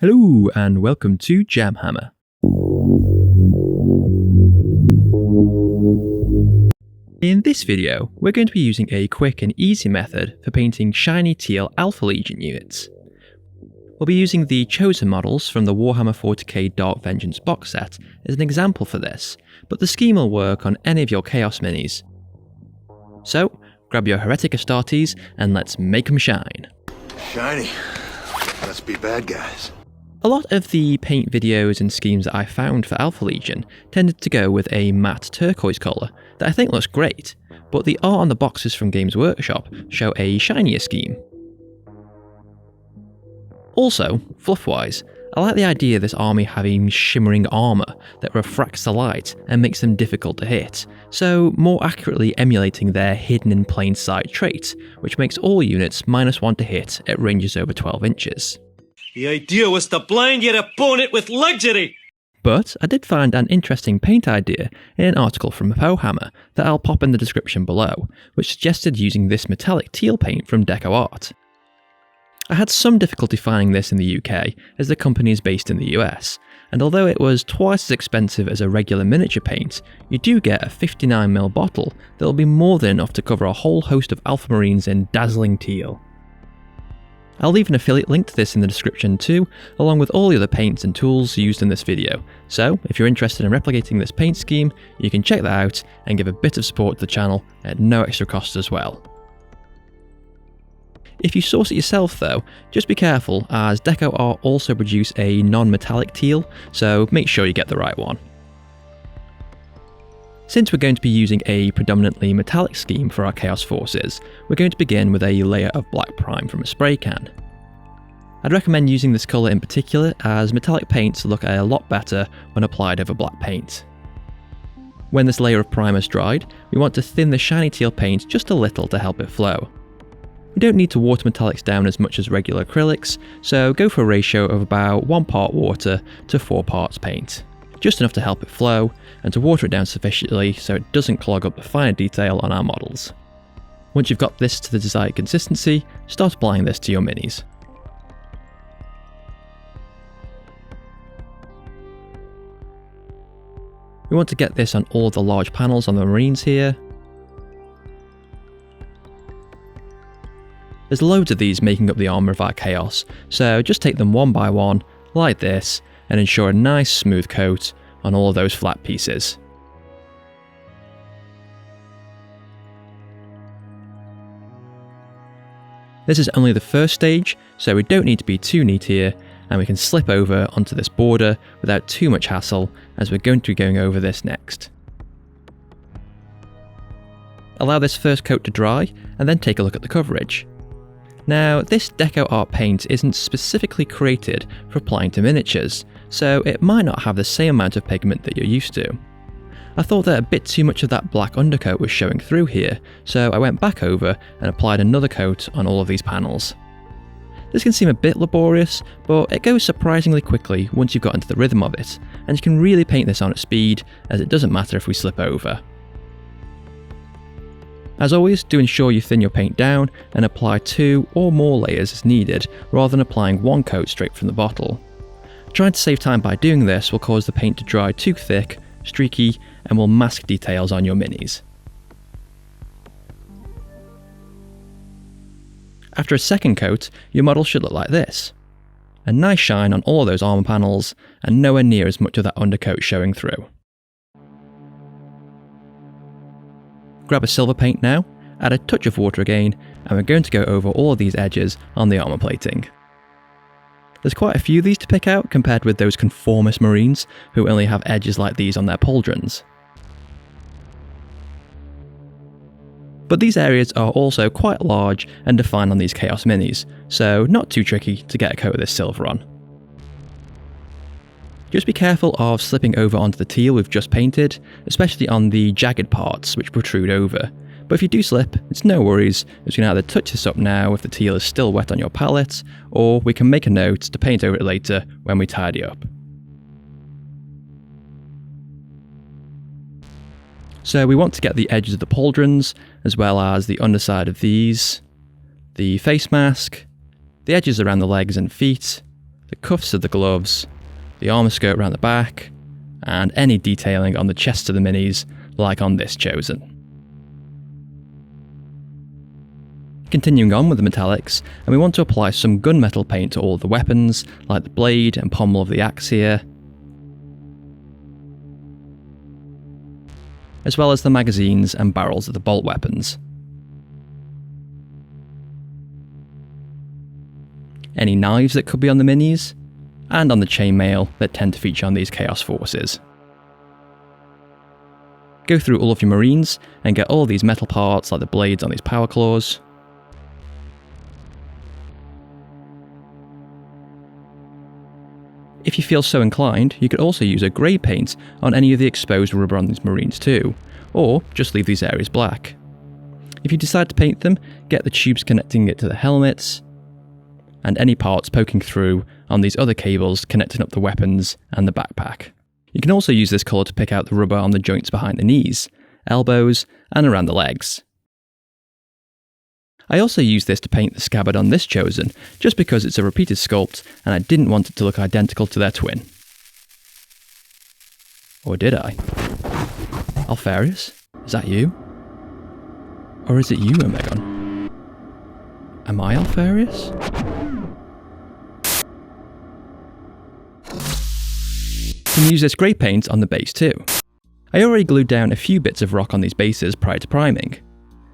Hello and welcome to JamHammer. In this video, we're going to be using a quick and easy method for painting shiny teal Alpha Legion units. We'll be using the chosen models from the Warhammer 40k Dark Vengeance box set as an example for this, but the scheme will work on any of your Chaos minis. So, grab your Heretic Astartes and let's make them shine. Shiny. Must be bad guys. A lot of the paint videos and schemes that I found for Alpha Legion tended to go with a matte turquoise colour that I think looks great, but the art on the boxes from Games Workshop show a shinier scheme. Also, fluff-wise, I like the idea of this army having shimmering armour that refracts the light and makes them difficult to hit, so more accurately emulating their hidden in plain sight trait, which makes all units -1 to hit at ranges over 12 inches. The idea was to blind your opponent with luxury! But I did find an interesting paint idea in an article from FauxHammer that I'll pop in the description below, which suggested using this metallic teal paint from Deco Art. I had some difficulty finding this in the UK as the company is based in the US, and although it was twice as expensive as a regular miniature paint, you do get a 59ml bottle that will be more than enough to cover a whole host of Alpha Marines in dazzling teal. I'll leave an affiliate link to this in the description too, along with all the other paints and tools used in this video, so if you're interested in replicating this paint scheme, you can check that out and give a bit of support to the channel at no extra cost as well. If you source it yourself though, just be careful as Deco Art also produce a non-metallic teal, so make sure you get the right one. Since we're going to be using a predominantly metallic scheme for our Chaos Forces, we're going to begin with a layer of black prime from a spray can. I'd recommend using this colour in particular as metallic paints look a lot better when applied over black paint. When this layer of prime has dried, we want to thin the shiny teal paint just a little to help it flow. We don't need to water metallics down as much as regular acrylics, so go for a ratio of about 1 part water to 4 parts paint. Just enough to help it flow, and to water it down sufficiently so it doesn't clog up the finer detail on our models. Once you've got this to the desired consistency, start applying this to your minis. We want to get this on all of the large panels on the Marines here. There's loads of these making up the armour of our Chaos, so just take them one by one, like this, and ensure a nice smooth coat on all of those flat pieces. This is only the first stage, so we don't need to be too neat here, and we can slip over onto this border without too much hassle as we're going to be going over this next. Allow this first coat to dry, and then take a look at the coverage. Now, this Deco Art paint isn't specifically created for applying to miniatures, so it might not have the same amount of pigment that you're used to. I thought that a bit too much of that black undercoat was showing through here, so I went back over and applied another coat on all of these panels. This can seem a bit laborious, but it goes surprisingly quickly once you've got into the rhythm of it, and you can really paint this on at speed, as it doesn't matter if we slip over. As always, do ensure you thin your paint down and apply 2 or more layers as needed, rather than applying 1 coat straight from the bottle. Trying to save time by doing this will cause the paint to dry too thick, streaky, and will mask details on your minis. After a second coat, your model should look like this. A nice shine on all of those armour panels, and nowhere near as much of that undercoat showing through. Grab a silver paint now, add a touch of water again, and we're going to go over all of these edges on the armour plating. There's quite a few of these to pick out compared with those conformist Marines who only have edges like these on their pauldrons. But these areas are also quite large and defined on these Chaos minis, so not too tricky to get a coat of this silver on. Just be careful of slipping over onto the teal we've just painted, especially on the jagged parts which protrude over. But if you do slip, it's no worries, as you can either touch this up now if the teal is still wet on your palette, or we can make a note to paint over it later when we tidy up. So we want to get the edges of the pauldrons, as well as the underside of these, the face mask, the edges around the legs and feet, the cuffs of the gloves, the armour skirt around the back, and any detailing on the chests of the minis, like on this Chosen. Continuing on with the metallics, and we want to apply some gunmetal paint to all of the weapons, like the blade and pommel of the axe here, as well as the magazines and barrels of the bolt weapons. Any knives that could be on the minis, and on the chainmail that tend to feature on these Chaos Forces. Go through all of your Marines and get all these metal parts like the blades on these power claws. If you feel so inclined, you could also use a grey paint on any of the exposed rubber on these Marines too, or just leave these areas black. If you decide to paint them, get the tubes connecting it to the helmets, and any parts poking through on these other cables connecting up the weapons and the backpack. You can also use this colour to pick out the rubber on the joints behind the knees, elbows, and around the legs. I also used this to paint the scabbard on this Chosen, just because it's a repeated sculpt and I didn't want it to look identical to their twin. Or did I? Alfarius? Is that you? Or is it you, Omegon? Am I Alfarius? You can use this grey paint on the base too. I already glued down a few bits of rock on these bases prior to priming.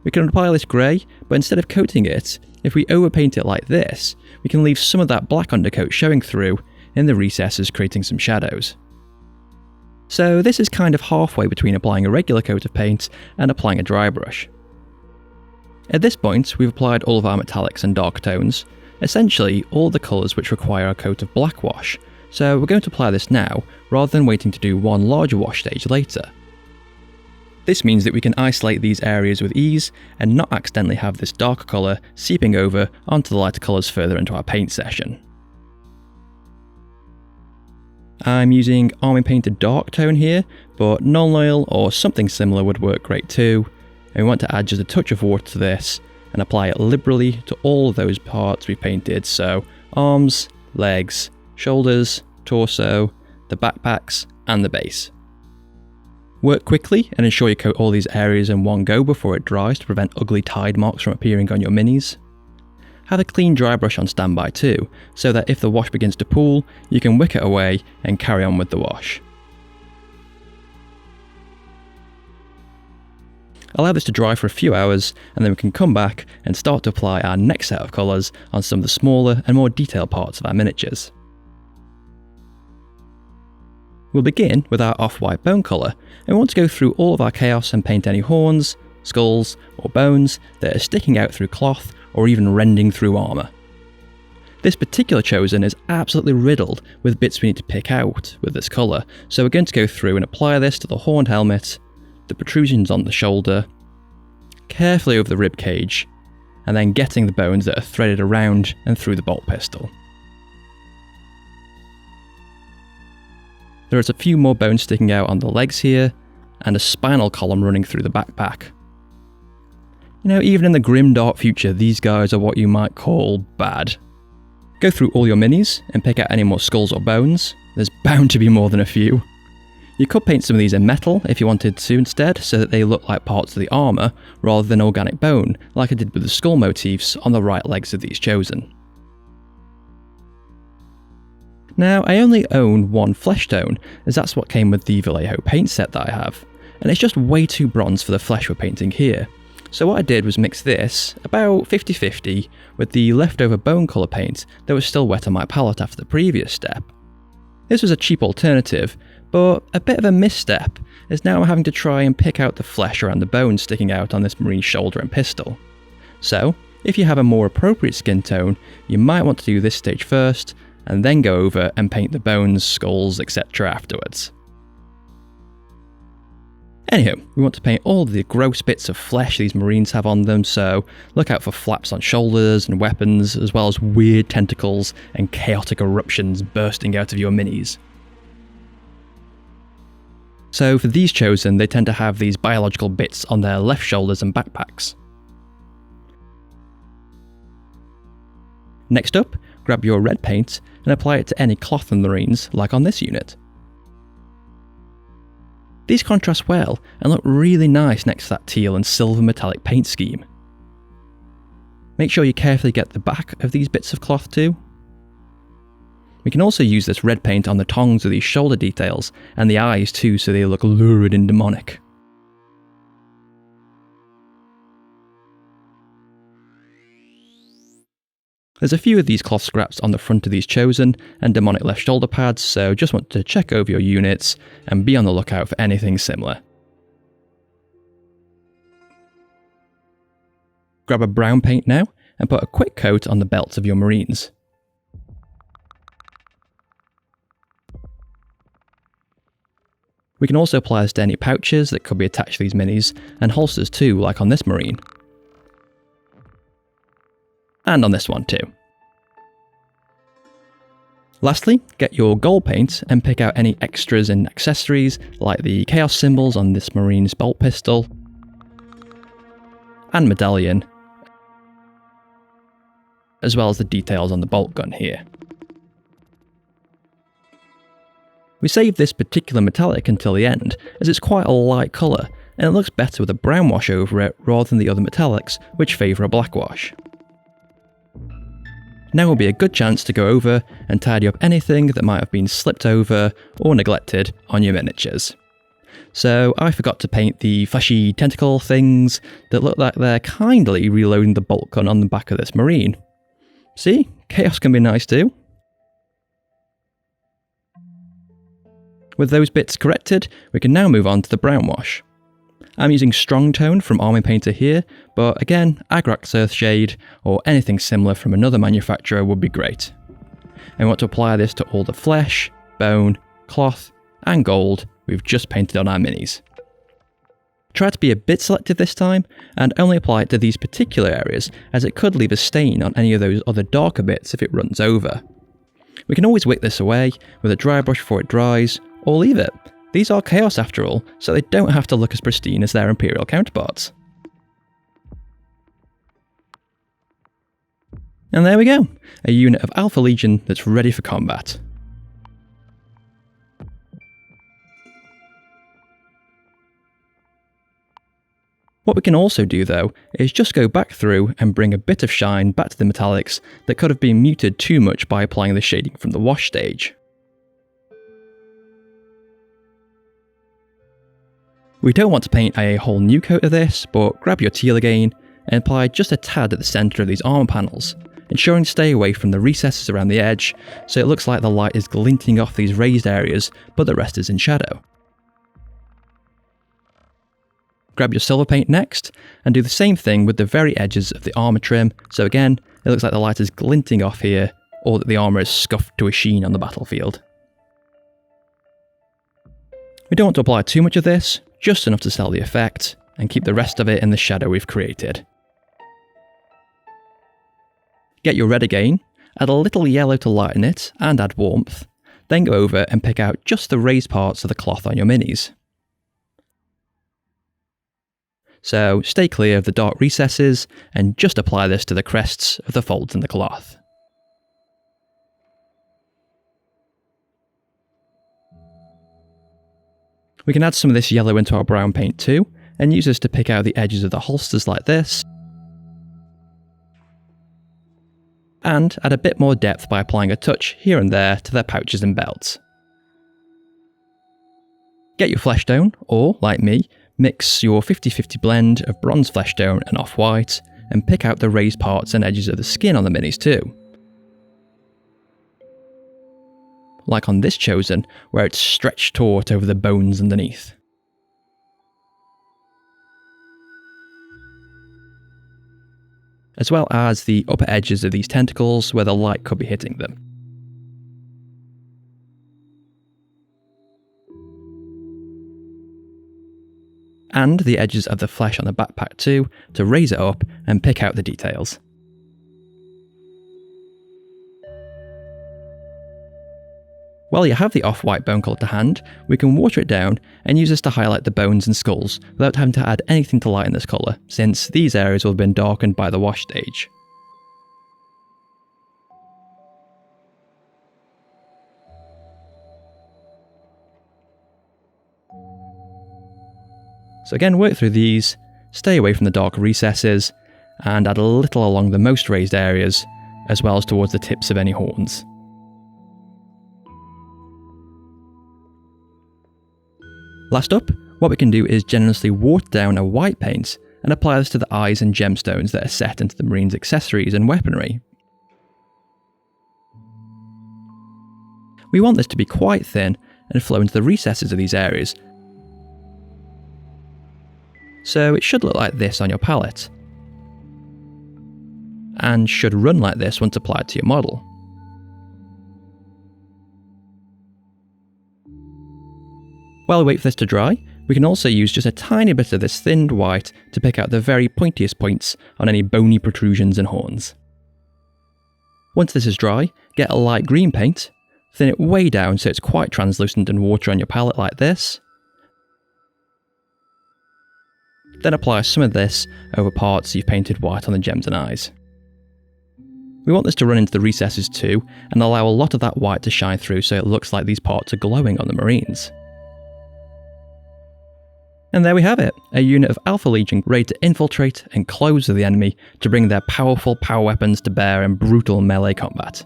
We can apply this grey, but instead of coating it, if we overpaint it like this, we can leave some of that black undercoat showing through in the recesses, creating some shadows. So this is kind of halfway between applying a regular coat of paint and applying a dry brush. At this point, we've applied all of our metallics and dark tones, essentially all the colours which require a coat of black wash, so we're going to apply this now, rather than waiting to do one larger wash stage later. This means that we can isolate these areas with ease, and not accidentally have this darker colour seeping over onto the lighter colours further into our paint session. I'm using army painted dark tone here, but non-oil or something similar would work great too, and we want to add just a touch of water to this, and apply it liberally to all of those parts we painted, so arms, legs, shoulders, torso, the backpacks, and the base. Work quickly and ensure you coat all these areas in one go before it dries to prevent ugly tide marks from appearing on your minis. Have a clean dry brush on standby too, so that if the wash begins to pool, you can wick it away and carry on with the wash. Allow this to dry for a few hours, and then we can come back and start to apply our next set of colours on some of the smaller and more detailed parts of our miniatures. We'll begin with our off-white bone colour, and we want to go through all of our chaos and paint any horns, skulls, or bones that are sticking out through cloth or even rending through armour. This particular Chosen is absolutely riddled with bits we need to pick out with this colour, so we're going to go through and apply this to the horned helmet, the protrusions on the shoulder, carefully over the rib cage, and then getting the bones that are threaded around and through the bolt pistol. There is a few more bones sticking out on the legs here, and a spinal column running through the backpack. You know, even in the grim dark future, these guys are what you might call bad. Go through all your minis and pick out any more skulls or bones. There's bound to be more than a few. You could paint some of these in metal if you wanted to instead, so that they look like parts of the armour rather than organic bone, like I did with the skull motifs on the right legs of these Chosen. Now, I only own one Fleshtone, as that's what came with the Vallejo paint set that I have, and it's just way too bronze for the flesh we're painting here. So what I did was mix this, about 50-50, with the leftover bone colour paint that was still wet on my palette after the previous step. This was a cheap alternative, but a bit of a misstep, as now I'm having to try and pick out the flesh around the bones sticking out on this Marine's shoulder and pistol. So, if you have a more appropriate skin tone, you might want to do this stage first, and then go over and paint the bones, skulls, etc. afterwards. Anywho, we want to paint all the gross bits of flesh these Marines have on them, so look out for flaps on shoulders and weapons, as well as weird tentacles and chaotic eruptions bursting out of your minis. So for these Chosen, they tend to have these biological bits on their left shoulders and backpacks. Next up, grab your red paint and apply it to any cloth and marines like on this unit. These contrast well and look really nice next to that teal and silver metallic paint scheme. Make sure you carefully get the back of these bits of cloth too. We can also use this red paint on the tongs of these shoulder details and the eyes too, so they look lurid and demonic. There's a few of these cloth scraps on the front of these chosen and demonic left shoulder pads, so just want to check over your units and be on the lookout for anything similar. Grab a brown paint now and put a quick coat on the belts of your marines. We can also apply this to any pouches that could be attached to these minis, and holsters too, like on this marine. And on this one too. Lastly, get your gold paint and pick out any extras and accessories, like the chaos symbols on this marine's bolt pistol, and medallion, as well as the details on the bolt gun here. We saved this particular metallic until the end, as it's quite a light colour, and it looks better with a brown wash over it rather than the other metallics, which favour a black wash. Now will be a good chance to go over and tidy up anything that might have been slipped over or neglected on your miniatures. So I forgot to paint the fleshy tentacle things that look like they're kindly reloading the bolt gun on the back of this marine. See, chaos can be nice too. With those bits corrected, we can now move on to the brown wash. I'm using Strong Tone from Army Painter here, but again, Agrax Earthshade or anything similar from another manufacturer would be great. And we want to apply this to all the flesh, bone, cloth and gold we've just painted on our minis. Try to be a bit selective this time, and only apply it to these particular areas, as it could leave a stain on any of those other darker bits if it runs over. We can always wick this away with a dry brush before it dries, or leave it. These are chaos after all, so they don't have to look as pristine as their Imperial counterparts. And there we go, a unit of Alpha Legion that's ready for combat. What we can also do though, is just go back through and bring a bit of shine back to the metallics that could have been muted too much by applying the shading from the wash stage. We don't want to paint a whole new coat of this, but grab your teal again and apply just a tad at the centre of these armour panels, ensuring to stay away from the recesses around the edge so it looks like the light is glinting off these raised areas but the rest is in shadow. Grab your silver paint next and do the same thing with the very edges of the armour trim, so again it looks like the light is glinting off here or that the armour is scuffed to a sheen on the battlefield. We don't want to apply too much of this, just enough to sell the effect, and keep the rest of it in the shadow we've created. Get your red again, add a little yellow to lighten it and add warmth, then go over and pick out just the raised parts of the cloth on your minis. So stay clear of the dark recesses and just apply this to the crests of the folds in the cloth. We can add some of this yellow into our brown paint too, and use this to pick out the edges of the holsters like this, and add a bit more depth by applying a touch here and there to their pouches and belts. Get your Fleshtone, or, like me, mix your 50-50 blend of bronze Fleshtone and Offwhite, and pick out the raised parts and edges of the skin on the minis too. Like on this chosen, where it's stretched taut over the bones underneath. As well as the upper edges of these tentacles where the light could be hitting them. And the edges of the flesh on the backpack too, to raise it up and pick out the details. While you have the off-white bone colour to hand, we can water it down and use this to highlight the bones and skulls without having to add anything to lighten this colour, since these areas will have been darkened by the wash stage. So again, work through these, stay away from the dark recesses, and add a little along the most raised areas, as well as towards the tips of any horns. Last up, what we can do is generously water down a white paint and apply this to the eyes and gemstones that are set into the Marine's accessories and weaponry. We want this to be quite thin and flow into the recesses of these areas, so it should look like this on your palette, and should run like this once applied to your model. While we wait for this to dry, we can also use just a tiny bit of this thinned white to pick out the very pointiest points on any bony protrusions and horns. Once this is dry, get a light green paint, thin it way down so it's quite translucent and water on your palette like this. Then apply some of this over parts you've painted white on the gems and eyes. We want this to run into the recesses too, and allow a lot of that white to shine through so it looks like these parts are glowing on the Marines. And there we have it, a unit of Alpha Legion ready to infiltrate and close with the enemy to bring their powerful power weapons to bear in brutal melee combat.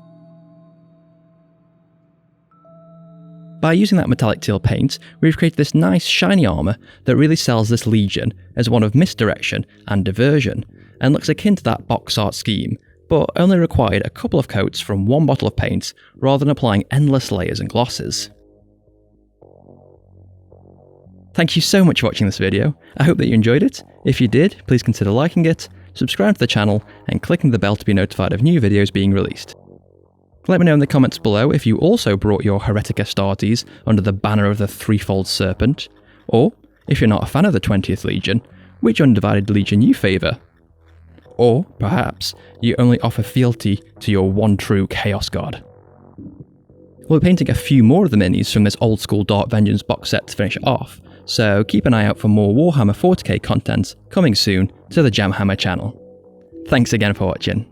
By using that metallic teal paint, we've created this nice shiny armour that really sells this Legion as one of misdirection and diversion, and looks akin to that box art scheme, but only required a couple of coats from one bottle of paint rather than applying endless layers and glosses. Thank you so much for watching this video. I hope that you enjoyed it. If you did, please consider liking it, subscribe to the channel, and clicking the bell to be notified of new videos being released. Let me know in the comments below if you also brought your Heretic Astartes under the banner of the Threefold Serpent, or, if you're not a fan of the 20th Legion, which Undivided Legion you favour. Or, perhaps, you only offer fealty to your one true Chaos God. We'll be painting a few more of the minis from this old school Dark Vengeance box set to finish off, so keep an eye out for more Warhammer 40k content coming soon to the JamHammer channel. Thanks again for watching.